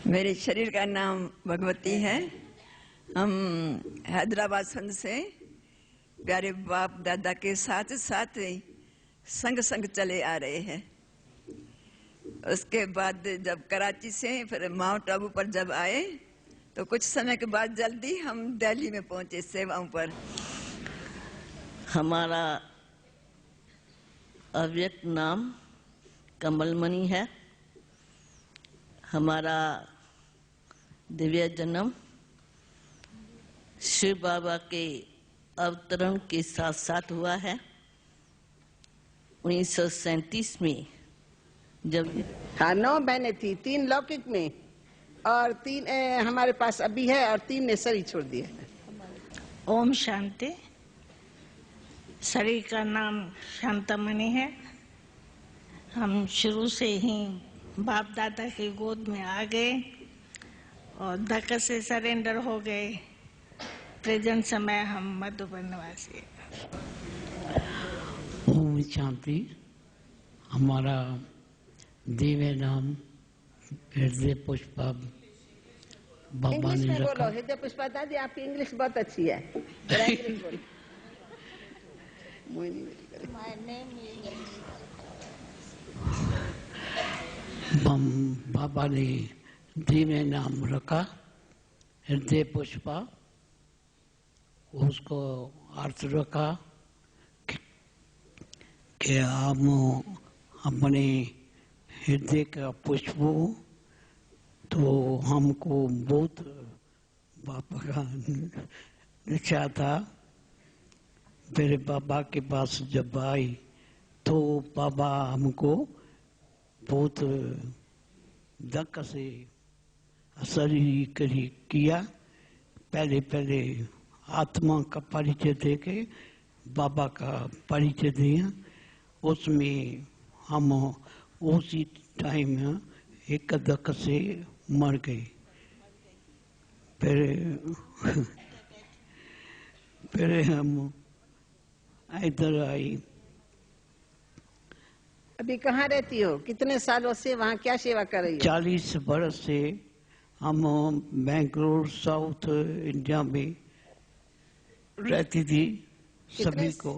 मेरे शरीर का नाम भगवती है। हम हैदराबाद संघ से प्यारे बाप दादा के साथ साथ संग संग चले आ रहे हैं। उसके बाद जब कराची से फिर माउंट आबू पर जब आए तो कुछ समय के बाद जल्दी हम दिल्ली में पहुंचे सेवाओं पर। हमारा अव्यक्त नाम कमलमणि है। हमारा दिव्य जन्म शिव बाबा के अवतरण के साथ साथ हुआ है 1937 में। जब 9 बहनें थी, 3 लौकिक में और 3 हमारे पास अभी है और 3 ने शरीर छोड़ दिया है। ओम शांति। शरीर का नाम शांतमणि है। हम शुरू से ही बाप दादा की गोद में आ गए और धक्का से सरेंडर हो गए। प्रेजेंट समय हम मधुबन निवासी। ओम शांति। हमारा दिव्य नाम हृदय पुष्पा बाबा ने रखा। बोलो हृदय पुष्पा। दादी आपकी इंग्लिश बहुत अच्छी है। इंग्लिश बोलो। बाबा ने दिव्य नाम रखा हृदय पुष्पा। उसको अर्थ रखा कि हम अपने हृदय का पुष्प हो, तो हमको बहुत बाबा का इच्छा था। मेरे बाबा के पास जब आई तो बाबा हमको बहुत धक्का से असर किया। पहले आत्मा का परिचय देके बाबा का परिचय दिया। उसमें हम उसी टाइम एक धक्का से मर गए। फिर हम इधर आई। अभी कहाँ रहती हो? कितने सालों से वहाँ क्या सेवा कर रही हो? 40 बरस से हम बेंगलुरु साउथ इंडिया में रहती थी। सभी को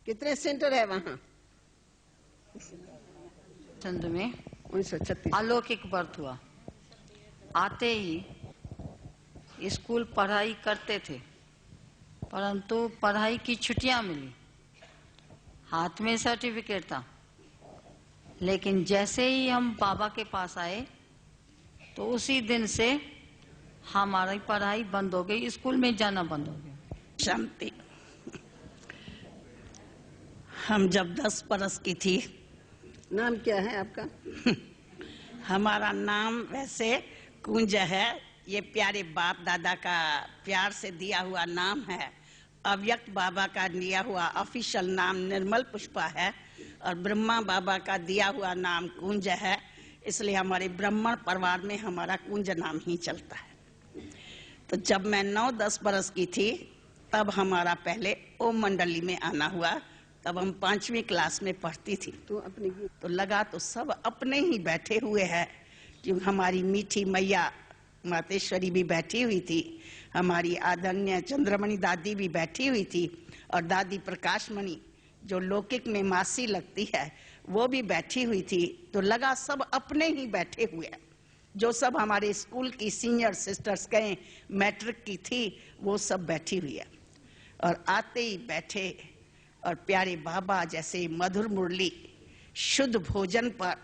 कितने सेंटर है वहाँ? चंद में 1936 अलौकिक बर्थ हुआ। आते ही स्कूल पढ़ाई करते थे, परंतु पढ़ाई की छुट्टियां मिली। हाथ में सर्टिफिकेट था, लेकिन जैसे ही हम बाबा के पास आए तो उसी दिन से हमारी पढ़ाई बंद हो गई, स्कूल में जाना बंद हो गया। शांति। हम जब 10 बरस की थी। नाम क्या है आपका? हमारा नाम वैसे कुंज है। ये प्यारे बाप दादा का प्यार से दिया हुआ नाम है। अव्यक्त बाबा का दिया हुआ ऑफिशियल नाम निर्मल पुष्पा है और ब्रह्मा बाबा का दिया हुआ नाम कुंज है। इसलिए हमारे ब्राह्मण परिवार में हमारा कुंज नाम ही चलता है। तो जब मैं 9-10 बरस की थी तब हमारा पहले ओम मंडली में आना हुआ। तब हम 5वीं क्लास में पढ़ती थी। तो लगा तो सब अपने ही बैठे हुए हैं, क्योंकि हमारी मीठी मैया मातेश्वरी भी बैठी हुई थी, हमारी आदरणीय चंद्रमणि दादी भी बैठी हुई थी और दादी प्रकाशमणि जो लौकिक में मासी लगती है वो भी बैठी हुई थी। तो लगा सब अपने ही बैठे हुए हैं। जो सब हमारे स्कूल की सीनियर सिस्टर्स गए मैट्रिक की थी वो सब बैठी हुई है। और आते ही बैठे और प्यारे बाबा जैसे मधुर मुरली शुद्ध भोजन पर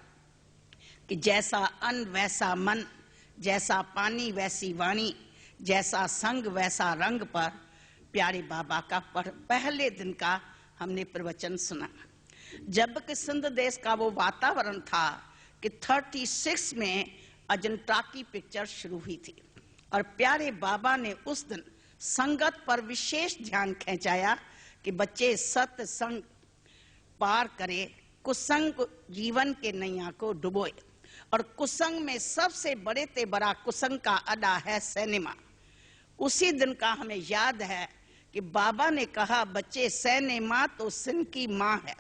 कि जैसा अन्न वैसा मन, जैसा पानी वैसी वाणी, जैसा संग वैसा रंग पर प्यारे बाबा का पहले दिन का हमने प्रवचन सुना। जब कि सिंध देश का वो वातावरण था कि 36 में अजंता की पिक्चर शुरू हुई थी और प्यारे बाबा ने उस दिन संगत पर विशेष ध्यान खिंचाया कि बच्चे सत्संग पार करे, कुसंग जीवन के नैया को डुबोए। और कुसंग में सबसे बड़े ते बड़ा कुसंग का अड्डा है सिनेमा। उसी दिन का हमें याद है कि बाबा ने कहा बच्चे सिनेमा तो सिन की माँ है,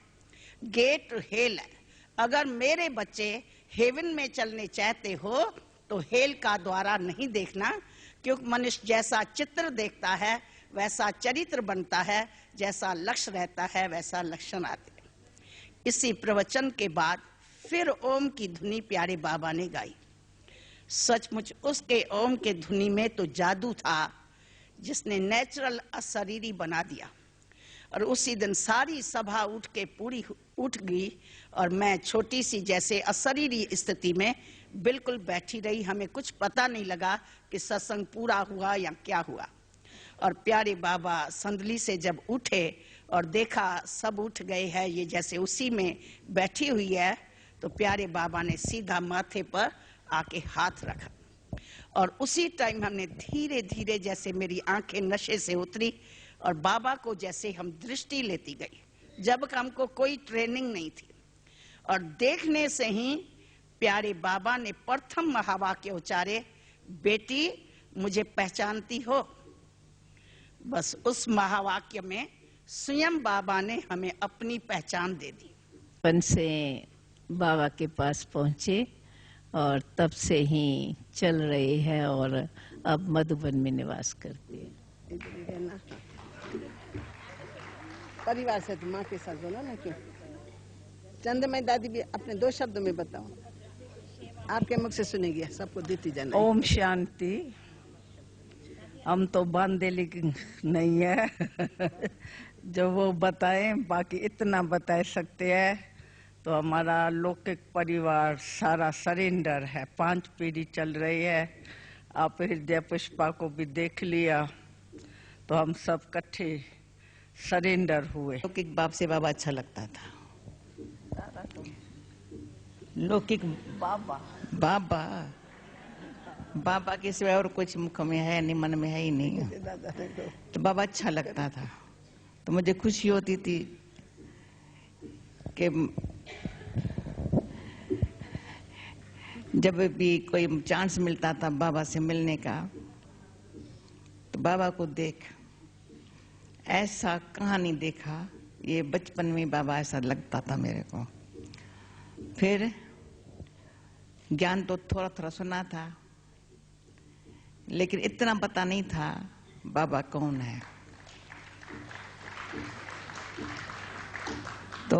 गेट हेल है। अगर मेरे बच्चे हेवन में चलने चाहते हो तो हेल का द्वारा नहीं देखना, क्योंकि मनुष्य जैसा चित्र देखता है वैसा चरित्र बनता है, जैसा लक्ष्य रहता है वैसा लक्षण आते हैं। इसी प्रवचन के बाद फिर ओम की धुनी प्यारे बाबा ने गाई। सचमुच उसके ओम के धुनी में तो जादू था जिसने नेचुरल अशरीरी बना दिया। और उसी दिन सारी सभा उठ के पूरी उठ गई और मैं छोटी सी जैसे अशरीरी स्थिति में बिल्कुल बैठी रही। हमें कुछ पता नहीं लगा कि सत्संग पूरा हुआ या क्या हुआ। और प्यारे बाबा संदली से जब उठे और देखा सब उठ गए हैं, ये जैसे उसी में बैठी हुई है, तो प्यारे बाबा ने सीधा माथे पर आके हाथ रखा। और उसी टाइम हमने धीरे धीरे, जैसे मेरी आंखें नशे से उतरी और बाबा को जैसे हम दृष्टि लेती गई, जब हमको कोई ट्रेनिंग नहीं थी। और देखने से ही प्यारे बाबा ने प्रथम महावाक्य उच्चारे, बेटी मुझे पहचानती हो। बस उस महावाक्य में स्वयं बाबा ने हमें अपनी पहचान दे दी। बचपन से बाबा के पास पहुंचे और तब से ही चल रहे हैं और अब मधुबन में निवास करते हैं। परिवार से तो माँ के साथ बोला ना, क्यों? चंद्रमय दादी भी अपने 2 शब्दों में बताओ, आपके मुख से सुनेगी, सबको देती जाना। ओम शांति। हम तो बांधेली नहीं है जो वो बताएं, बाकी इतना बता सकते हैं। तो हमारा लौकिक परिवार सारा सरेंडर है, 5 पीढ़ी चल रही है। आप हृदय पुष्पा को भी देख लिया, तो हम सब इकट्ठे सरेंडर हुए। लौकिक बाप से बाबा अच्छा लगता था। लौकिक बाबा बाबा के सिवाय और कुछ मुख में है नहीं, मन में है ही नहीं, तो बाबा अच्छा लगता था। तो मुझे खुशी होती थी कि जब भी कोई चांस मिलता था बाबा से मिलने का, तो बाबा को देख ऐसा कहाँ नहीं देखा। ये बचपन में बाबा ऐसा लगता था मेरे को। फिर ज्ञान तो थोड़ा थोड़ा सुना था, लेकिन इतना पता नहीं था बाबा कौन है। तो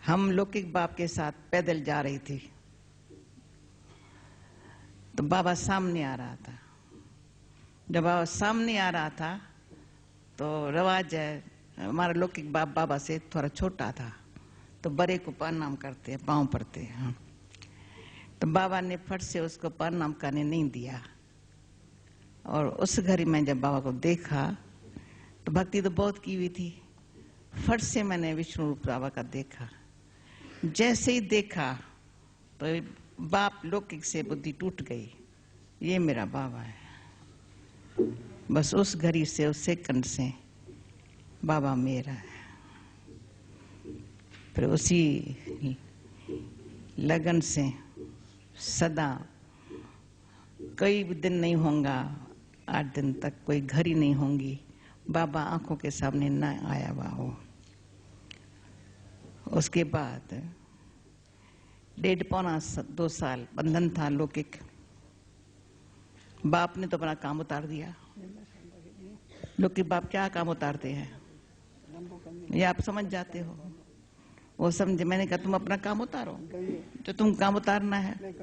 हम लौकिक बाप के साथ पैदल जा रही थी, तो बाबा सामने आ रहा था। जब बाबा सामने आ रहा था तो रवाज है, हमारा लौकिक बाप बाबा से थोड़ा छोटा था, तो बड़े को प्रणाम करते हैं, पाँव पड़ते हैं। तो बाबा ने फट से उसको प्रणाम करने नहीं दिया। और उस घड़ी में जब बाबा को देखा तो भक्ति तो बहुत की हुई थी, फट से मैंने विष्णु रूप बाबा का देखा। जैसे ही देखा तो बाप लौकिक से बुद्धि टूट गई, ये मेरा बाबा है। बस उस घड़ी से, उस सेकंड से बाबा मेरा है। फिर उसी लगन से सदा कई दिन नहीं होगा, 8 दिन तक कोई घड़ी नहीं होंगी, बाबा आंखों के सामने न आया हुआ हो। उसके बाद 1.5-2 साल बंधन था लौकिक। बाप ने तो अपना काम उतार दिया। लौकिक बाप क्या काम उतारते हैं ये आप समझ जाते हो। वो समझे, मैंने कहा तुम अपना काम उतारो जो तुम काम उतारना है।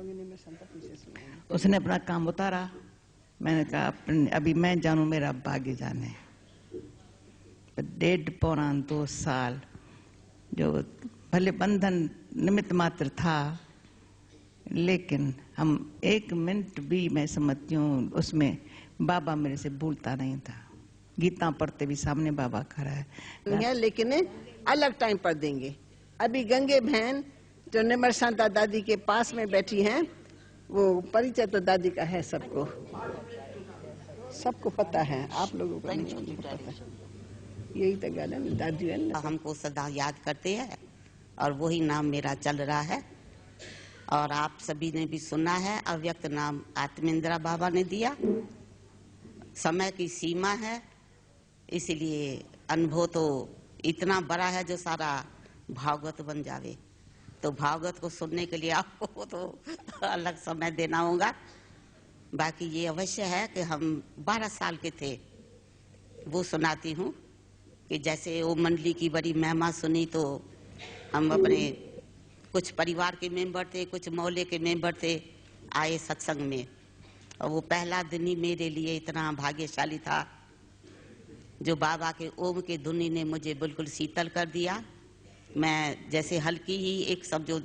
उसने अपना काम उतारा। मैंने कहा अभी मैं जानू, मेरा भाग्य जाने। 1.5-2 साल जो भले बंधन निमित्त मात्र था, लेकिन हम 1 मिनट भी, मैं समझती हूँ, उसमें बाबा मेरे से भूलता नहीं था। गीता पढ़ते भी सामने बाबा खड़ा है, लेकिन अलग टाइम पर देंगे। अभी गंगे बहन जो निर्मल शांता दादी के पास में बैठी हैं, वो परिचय तो दादी का है, सबको पता है, आप लोगों को नहीं पता। यही तो गल है, दादी है ना। हमको सदा याद करते हैं और वही नाम मेरा चल रहा है। और आप सभी ने भी सुना है, अव्यक्त नाम आत्मेंद्रा बाबा ने दिया। समय की सीमा है, इसलिए अनुभव तो इतना बड़ा है जो सारा भागवत बन जावे। तो भागवत को सुनने के लिए आपको तो अलग समय देना होगा। बाकी ये अवश्य है कि हम 12 साल के थे, वो सुनाती हूँ कि जैसे वो मंडली की बड़ी महिमा सुनी तो हम अपने कुछ परिवार के मेंबर थे, कुछ मोहल्ले के मेंबर थे, आए सत्संग में। और वो पहला दिन ही मेरे लिए इतना भाग्यशाली था, जो बाबा के ओम के धुनी ने मुझे बिल्कुल शीतल कर दिया। मैं जैसे हल्की ही एक समझो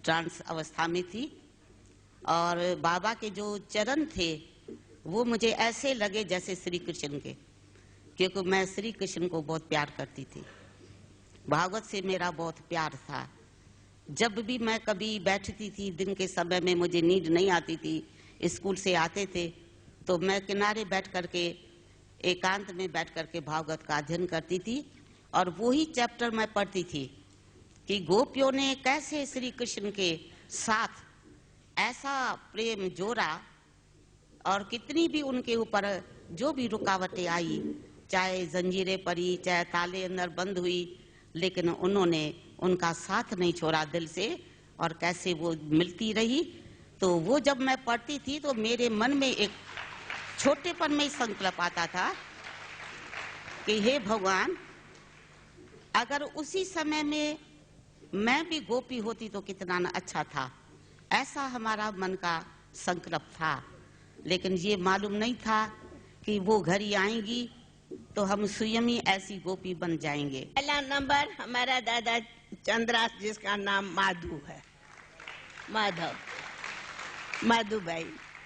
ट्रांस अवस्था में थी, और बाबा के जो चरण थे वो मुझे ऐसे लगे जैसे श्री कृष्ण के, क्योंकि मैं श्री कृष्ण को बहुत प्यार करती थी। भागवत से मेरा बहुत प्यार था। जब भी मैं कभी बैठती थी, दिन के समय में मुझे नींद नहीं आती थी, स्कूल से आते थे तो मैं किनारे बैठ करके एकांत में बैठ करके भागवत का अध्ययन करती थी। और वही चैप्टर मैं पढ़ती थी कि गोपियों ने कैसे श्री कृष्ण के साथ ऐसा प्रेम जोड़ा, और कितनी भी उनके ऊपर जो भी रुकावटें आई, चाहे जंजीरें पड़ी, चाहे ताले अंदर बंद हुई, लेकिन उन्होंने उनका साथ नहीं छोड़ा दिल से, और कैसे वो मिलती रही। तो वो जब मैं पढ़ती थी तो मेरे मन में एक छोटेपन में संकल्प आता था कि हे भगवान, अगर उसी समय में मैं भी गोपी होती तो कितना अच्छा था। ऐसा हमारा मन का संकल्प था, लेकिन ये मालूम नहीं था कि वो घड़ी आएंगी तो हम स्वयं ही ऐसी गोपी बन जाएंगे। पहला नंबर हमारा दादा चंद्रास, जिसका नाम माधु है, माधु भाई,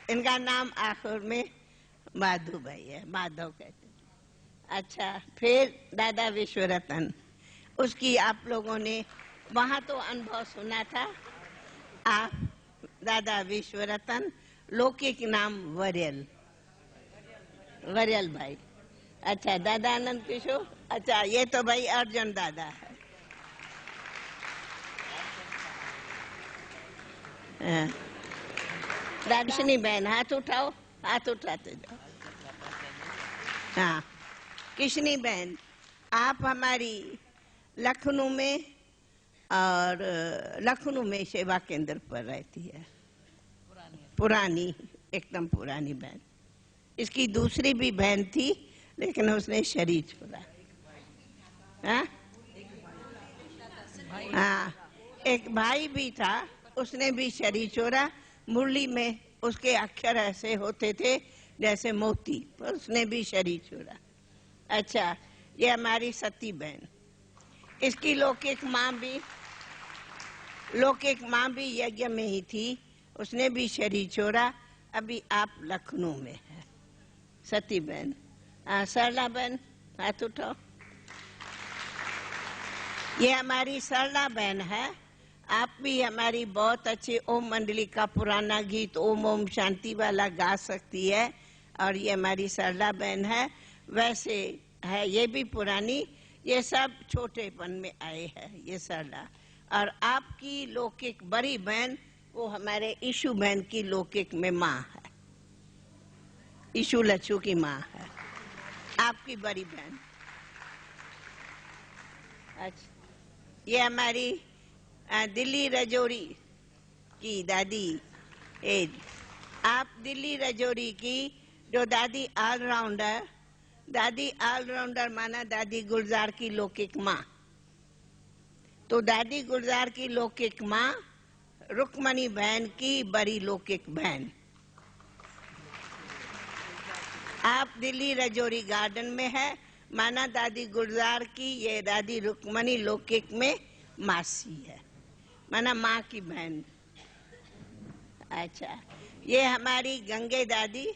इनका नाम आखिर में माधु भाई है, माधव कहते हैं। अच्छा, फिर दादा विश्वरतन, उसकी आप लोगों ने वहां तो अनुभव सुना था। आप दादा विश्वरतन, लौकिक नाम वरियल भाई। अच्छा, दादा आनंद किशोर, अच्छा ये तो भाई अर्जुन दादा है। दार्शनी बहन, हाथ उठाओ, हाथ उठाते जाओ। हाँ, किशनी बहन, आप हमारी लखनऊ में और लखनऊ में सेवा केंद्र पर रहती है, पुरानी, एकदम पुरानी बहन। इसकी दूसरी भी बहन थी, लेकिन उसने शरीर छोड़ा। हाँ, एक भाई भी था, उसने भी शरीर छोड़ा। मुरली में उसके अक्षर ऐसे होते थे जैसे मोती, पर उसने भी शरीर छोड़ा। अच्छा, ये हमारी सती बहन, इसकी लौकिक माँ भी यज्ञ में ही थी, उसने भी शरीर छोड़ा। अभी आप लखनऊ में है, सती बहन। सरला बहन, हाथ उठाओ। ये हमारी सरला बहन है। आप भी हमारी बहुत अच्छी ओम मंडली का पुराना गीत ओम ओम शांति वाला गा सकती है, और ये हमारी सरला बहन है। वैसे है ये भी पुरानी, ये सब छोटेपन में आए हैं, ये सरला। और आपकी लौकिक बड़ी बहन, वो हमारे ईशु बहन की लौकिक में माँ है, ईशु लच्छू की माँ है, आपकी बड़ी बहन। अच्छा, ये हमारी दिल्ली रजौरी की दादी, आप दिल्ली रजौरी की जो दादी ऑलराउंडर माना दादी गुलजार की लौकिक माँ। तो दादी गुलजार की लौकिक माँ रुक्मणी बहन की बड़ी लौकिक बहन। आप दिल्ली रजौरी गार्डन में है, माना दादी गुलजार की ये दादी रुक्मणी लौकिक में मासी है, माना माँ की बहन। अच्छा, ये हमारी गंगे दादी,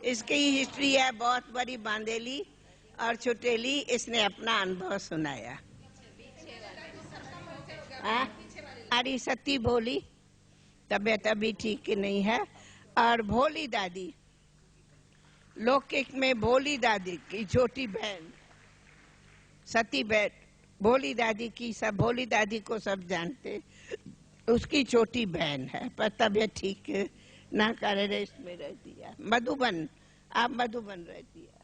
इसकी हिस्ट्री है बहुत बड़ी, बांदेली और छुटेली। इसने अपना अनुभव सुनाया। अरे सती भोली, तबीयत अभी ठीक नहीं है। और भोली दादी, लौकिक में भोली दादी की छोटी बहन, सती बहन भोली दादी की, सब भोली दादी को सब जानते, उसकी छोटी बहन है, पर तबीयत ठीक ना करे, रेस्ट में रहती है। मधुबन, आप मधुबन रहती है।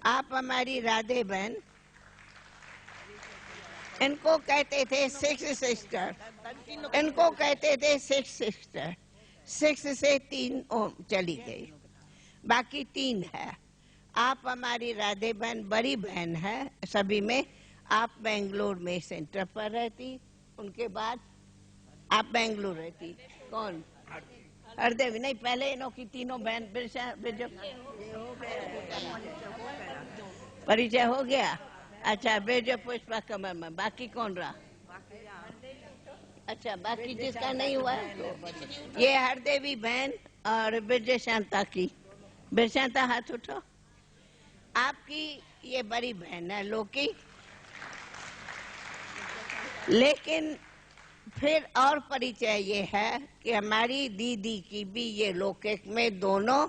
आप हमारी राधे बहन, इनको कहते थे 6 सिस्टर, इनको कहते थे 6 सिस्टर। 6 से 3 चली गई, बाकी 3 है। आप हमारी राधे बहन बड़ी बहन है सभी में। आप बेंगलोर में सेंटर पर रहती, उनके बाद आप बेंगलोर रहती। कौन? हरदेवी नहीं, पहले इनों की तीनों बहन परिचय हो गया। अच्छा, बेजो पुष्पा कमर में, बाकी कौन रहा? अच्छा, बाकी जिसका नहीं हुआ ये हरदेवी बहन और बिरजे शांता की। बिरजे शांता हाथ उठो। आपकी ये बड़ी बहन है लोकी, लेकिन फिर और परिचय ये है कि हमारी दीदी की भी ये लौकिक में दोनों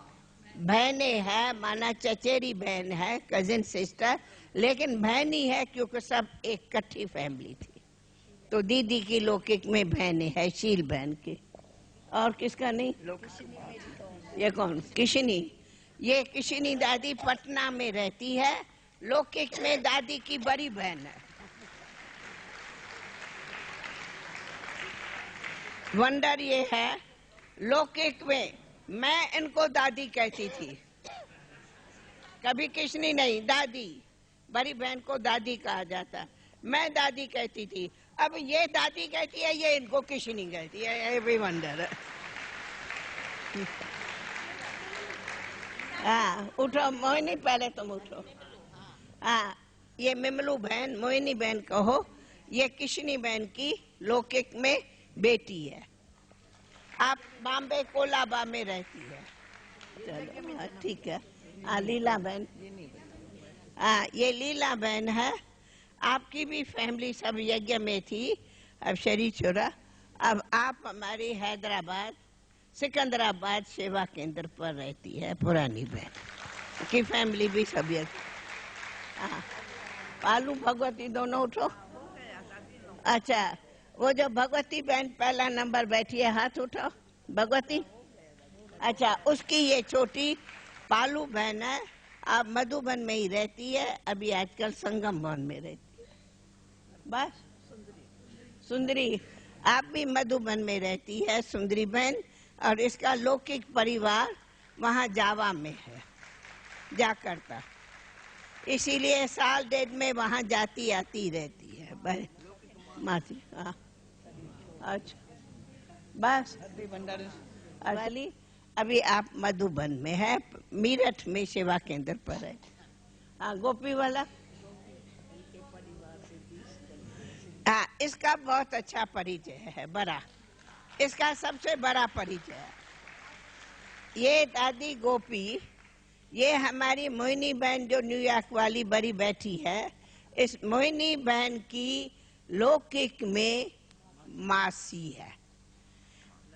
बहनें हैं, माना चचेरी बहन है, कजिन सिस्टर, लेकिन बहन ही है क्योंकि सब एक इकट्ठी फैमिली थी। तो दीदी की लौकिक में बहनें है, शील बहन की। और किसका नहीं? ये कौन? किशनी। ये किशनी दादी पटना में रहती है, लौकिक में दादी की बड़ी बहन है। वंडर ये है, लौकिक में मैं इनको दादी कहती थी, कभी किशनी नहीं, दादी। बड़ी बहन को दादी कहा जाता, मैं दादी कहती थी। अब ये दादी कहती है, ये इनको किशनी कहती है। ये भी वंडर है। हाँ, उठो मोहिनी, पहले तुम उठो। हाँ, ये मिमलू बहन, मोहिनी बहन कहो, ये किशनी बहन की लौकिक में बेटी है। आप बॉम्बे कोलाबा में रहती है। चलो ठीक है। लीला बहन, ये लीला बहन है। आपकी भी फैमिली सब यज्ञ में थी, अब शरीर छोड़ा। अब आप हमारी हैदराबाद सिकंदराबाद सेवा केंद्र पर रहती है, पुरानी बहन की फैमिली भी सब यज्ञ। हाँ, पालू भगवती दोनों उठो। अच्छा, वो जो भगवती बहन पहला नंबर बैठी है, हाथ उठाओ। भगवती, अच्छा, उसकी ये छोटी पालू बहन है, आप मधुबन में ही रहती है, अभी आजकल संगम भवन में रहती है। बस सुंदरी, आप भी मधुबन में रहती है, सुंदरी बहन। और इसका लौकिक परिवार वहाँ जावा में है, जाकर्ता, इसीलिए साल डेढ़ में वहाँ जाती आती रहती है मासी। हाँ, अच्छा, बस वाली अभी आप मधुबन में है, मीरठ में सेवा केंद्र पर है। हाँ, गोपी वाला, हाँ, इसका बहुत अच्छा परिचय है, बड़ा, इसका सबसे बड़ा परिचय है। ये दादी गोपी, ये हमारी मोहिनी बहन जो न्यूयॉर्क वाली बड़ी बैठी है, इस मोहिनी बहन की लौकिक में मासी है।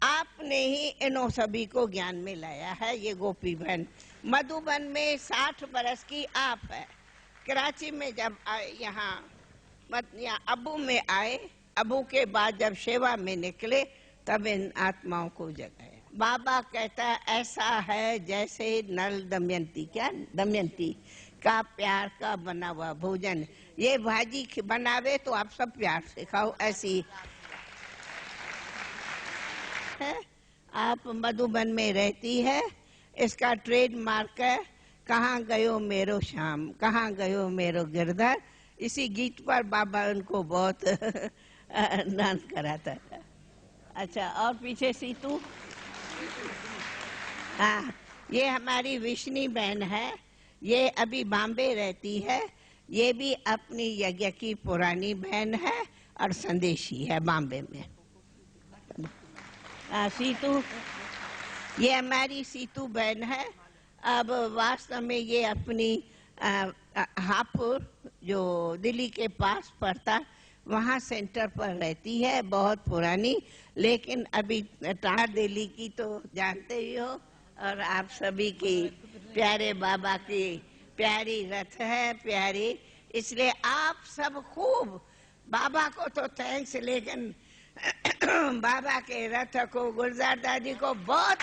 आपने ही इन्हों सभी को ज्ञान में लाया है। ये गोपी बहन मधुबन में 60 बरस की आप है। कराची में जब यहाँ अबू में आए, अबू के बाद जब सेवा में निकले, तब इन आत्माओं को जगाया। बाबा कहता है ऐसा है जैसे नल दमयंती, क्या दमयंती का प्यार का बना हुआ भोजन। ये भाजी बनावे तो आप सब प्यार से खाओ, ऐसी है। आप मधुबन में रहती है, इसका ट्रेडमार्क है, कहाँ गयो मेरो श्याम, कहाँ गयो मेरो गिरधर। इसी गीत पर बाबा उनको बहुत डांस कराता था। अच्छा, और पीछे सीतू, हाँ, ये हमारी विष्णु बहन है, ये अभी बॉम्बे रहती है। ये भी अपनी यज्ञ की पुरानी बहन है और संदेशी है बॉम्बे में। सीतू, ये हमारी सीतू बहन है। अब वास्तव में ये अपनी हापुड़ जो दिल्ली के पास पड़ता, वहाँ सेंटर पर रहती है, बहुत पुरानी। लेकिन अभी टार दिल्ली की तो जानते ही हो, और आप सभी की प्यारे बाबा की प्यारी रथ है, प्यारी, इसलिए आप सब खूब बाबा को तो थैंक्स, लेकिन बाबा के रथ को, गुलजार दादी को बहुत